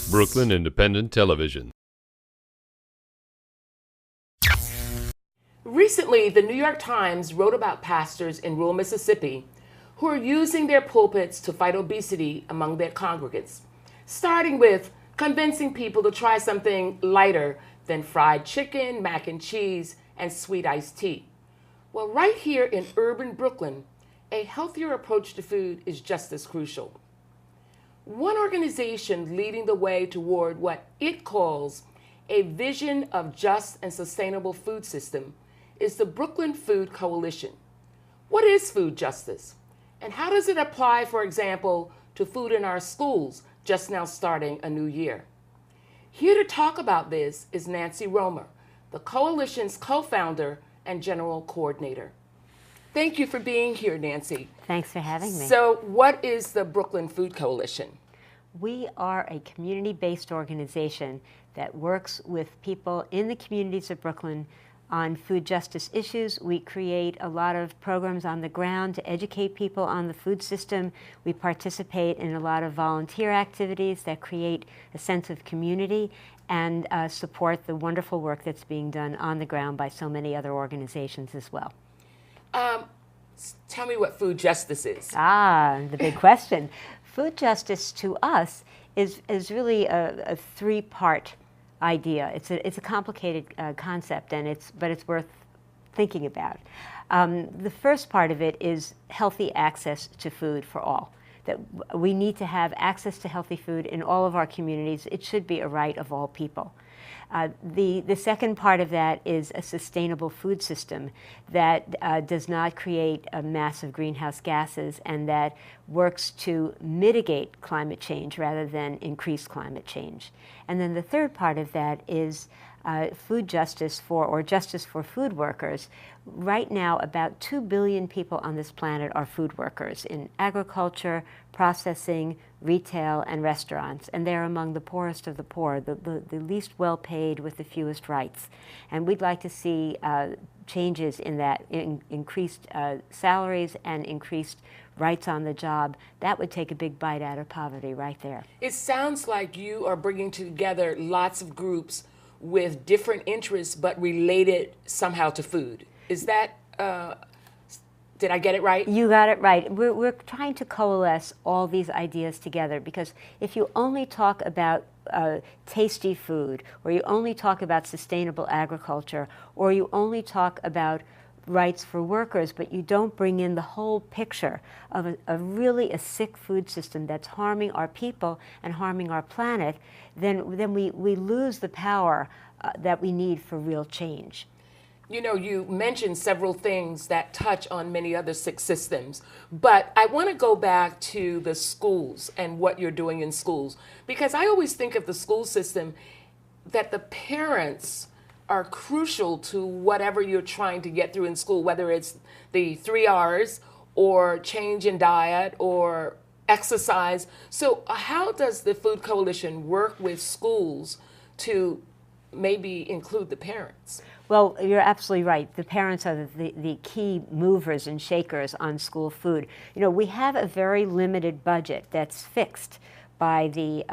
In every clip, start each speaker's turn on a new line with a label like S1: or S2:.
S1: Bklyn Independent Television.
S2: Recently, the New York Times wrote about pastors in rural Mississippi who are using their pulpits to fight obesity among their congregants, starting with convincing people to try something lighter than fried chicken, mac and cheese, and sweet iced tea. Well, right here in urban Brooklyn, a healthier approach to food is just as crucial. One organization leading the way toward what it calls a vision of just and sustainable food system is the Bklyn Food Coalition. What is food justice? And how does it apply, for example, to food in our schools just now starting a new year? Here to talk about this is Nancy Romer, the coalition's co-founder and general coordinator. Thank you for being here, Nancy.
S3: Thanks for having me.
S2: So what is the Bklyn Food Coalition?
S3: We are a community-based organization that works with people in the communities of Brooklyn on food justice issues. We create a lot of programs on the ground to educate people on the food system. We participate in a lot of volunteer activities that create a sense of community and support the wonderful work that's being done on the ground by so many other organizations as well.
S2: Tell me what food justice is.
S3: The big question. Food justice to us is really a three-part idea. It's a complicated concept, but it's worth thinking about. The first part of it is healthy access to food for all. That we need to have access to healthy food in all of our communities. It should be a right of all people. The second part of that is a sustainable food system that does not create massive greenhouse gases and that works to mitigate climate change rather than increase climate change. And then the third part of that is food justice or justice for food workers. Right now, about 2 billion people on this planet are food workers in agriculture, processing, retail, and restaurants. And they're among the poorest of the poor, the least well-paid with the fewest rights. And we'd like to see changes in that, increased salaries and increased rights on the job. That would take a big bite out of poverty right there.
S2: It sounds like you are bringing together lots of groups with different interests but related somehow to food. Is that, did I get it right?
S3: You got it right. We're trying to coalesce all these ideas together because if you only talk about tasty food, or you only talk about sustainable agriculture, or you only talk about rights for workers, but you don't bring in the whole picture of a sick food system that's harming our people and harming our planet, then we lose the power that we need for real change.
S2: You know, you mentioned several things that touch on many other sick systems, but I want to go back to the schools and what you're doing in schools, because I always think of the school system that the parents are crucial to whatever you're trying to get through in school, whether it's the 3 R's or change in diet or exercise. So how does the Food Coalition work with schools to maybe include the parents?
S3: Well, you're absolutely right. The parents are the key movers and shakers on school food. You know, we have a very limited budget that's fixed by the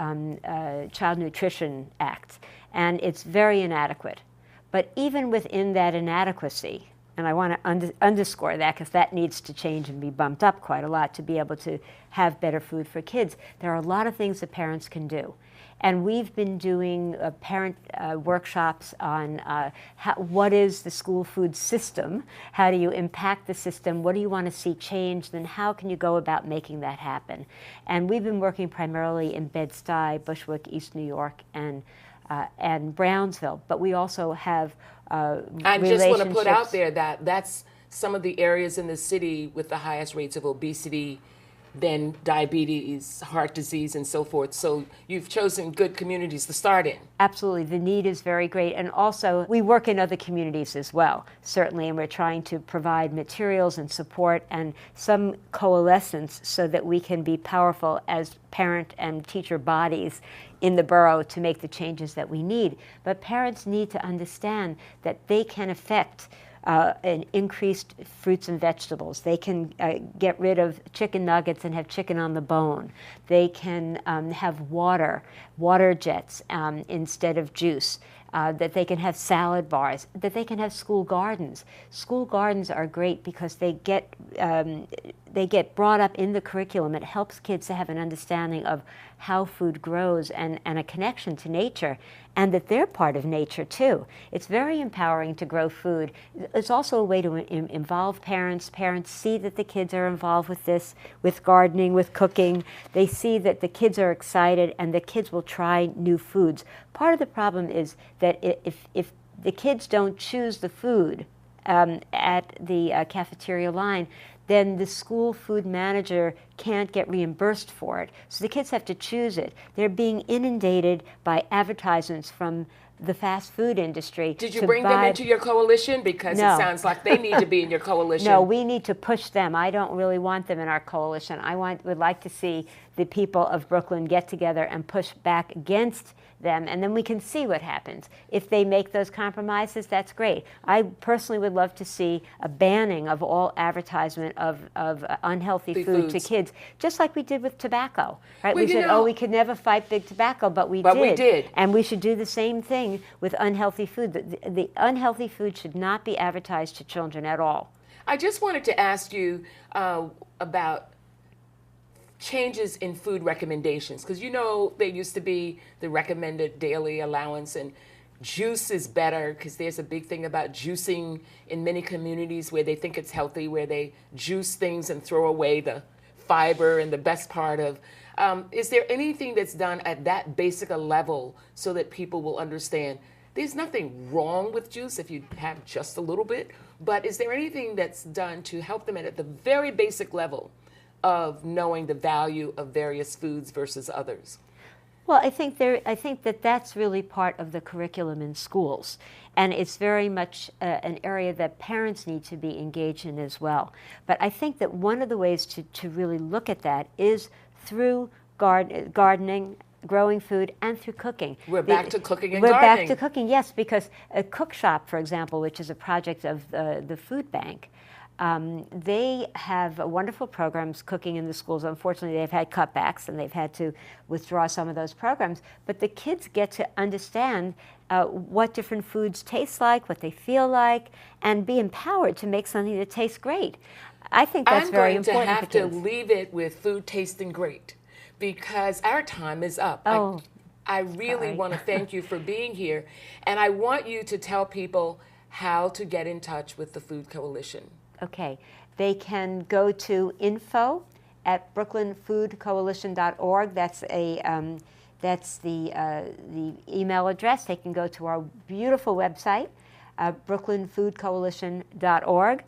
S3: Child Nutrition Act, and it's very inadequate. But even within that inadequacy, and I want to underscore that because that needs to change and be bumped up quite a lot to be able to have better food for kids, there are a lot of things that parents can do. And we've been doing parent workshops on what is the school food system, how do you impact the system, what do you want to see changed, and how can you go about making that happen. And we've been working primarily in Bed-Stuy, Bushwick, East New York, and Brownsville, but we also have
S2: I just want to put out there that that's some of the areas in the city with the highest rates of obesity, then diabetes, heart disease, and so forth. So you've chosen good communities to start in.
S3: Absolutely. The need is very great. And also, we work in other communities as well, certainly, and we're trying to provide materials and support and some coalescence so that we can be powerful as parent and teacher bodies in the borough to make the changes that we need. But parents need to understand that they can affect and increased fruits and vegetables. They can get rid of chicken nuggets and have chicken on the bone. They can have water jets instead of juice. That they can have salad bars, that they can have school gardens. School gardens are great because they get brought up in the curriculum. It helps kids to have an understanding of how food grows and a connection to nature, and that they're part of nature too. It's very empowering to grow food. It's also a way to involve parents. Parents see that the kids are involved with this, with gardening, with cooking. They see that the kids are excited and the kids will try new foods. Part of the problem is that if the kids don't choose the food at the cafeteria line, then the school food manager can't get reimbursed for it. So the kids have to choose it. They're being inundated by advertisements from the fast food industry.
S2: Did you bring them into your coalition? Because
S3: No.
S2: It sounds like they need to be in your coalition.
S3: No, we need to push them. I don't really want them in our coalition. Would like to see the people of Brooklyn get together and push back against them, and then we can see what happens. If they make those compromises, that's great. I personally would love to see a banning of all advertisement of unhealthy food to kids, just like we did with tobacco. Right?
S2: Well,
S3: we said, we could never fight big tobacco, but we did. And we should do the same thing with unhealthy food. The unhealthy food should not be advertised to children at all.
S2: I just wanted to ask you about changes in food recommendations, because there used to be the recommended daily allowance, and juice is better because there's a big thing about juicing in many communities where they think it's healthy, where they juice things and throw away the fiber and the best part of. Is there anything that's done at that basic a level so that people will understand there's nothing wrong with juice if you have just a little bit, but is there anything that's done to help them at the very basic level of knowing the value of various foods versus others?
S3: Well, I think that that's really part of the curriculum in schools, and it's very much an area that parents need to be engaged in as well. But I think that one of the ways to really look at that is through gardening, growing food, and through cooking.
S2: We're back to cooking and gardening.
S3: We're back to cooking, yes, because a cook shop, for example, which is a project of the food bank, they have wonderful programs cooking in the schools. Unfortunately, they've had cutbacks and they've had to withdraw some of those programs. But the kids get to understand what different foods taste like, what they feel like, and be empowered to make something that tastes great. I think that's very important.
S2: I'm going to have to leave it with food tasting great because our time is up.
S3: Oh,
S2: I really want to thank you for being here, and I want you to tell people how to get in touch with the Food Coalition.
S3: Okay, they can go to info@bklynfoodcoalition.org. That's the email address. They can go to our beautiful website, bklynfoodcoalition.org.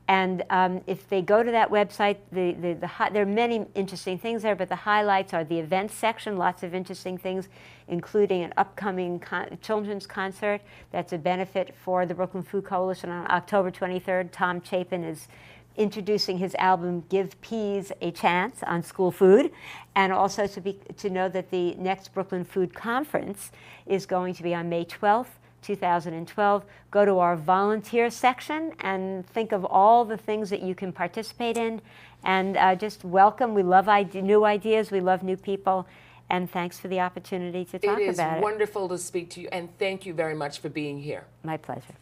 S3: And if they go to that website, there are many interesting things there, but the highlights are the events section, lots of interesting things, including an upcoming children's concert that's a benefit for the Bklyn Food Coalition on October 23rd. Tom Chapin is introducing his album, Give Peas a Chance, on school food, and also to know that the next Bklyn Food Conference is going to be on May 12th, 2012. Go to our volunteer section and think of all the things that you can participate in, and just welcome. We love new ideas. We love new people, and thanks for the opportunity to talk about it.
S2: It is wonderful to speak to you, and thank you very much for being here.
S3: My pleasure.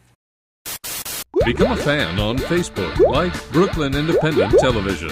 S1: Become a fan on Facebook, like Brooklyn Independent Television.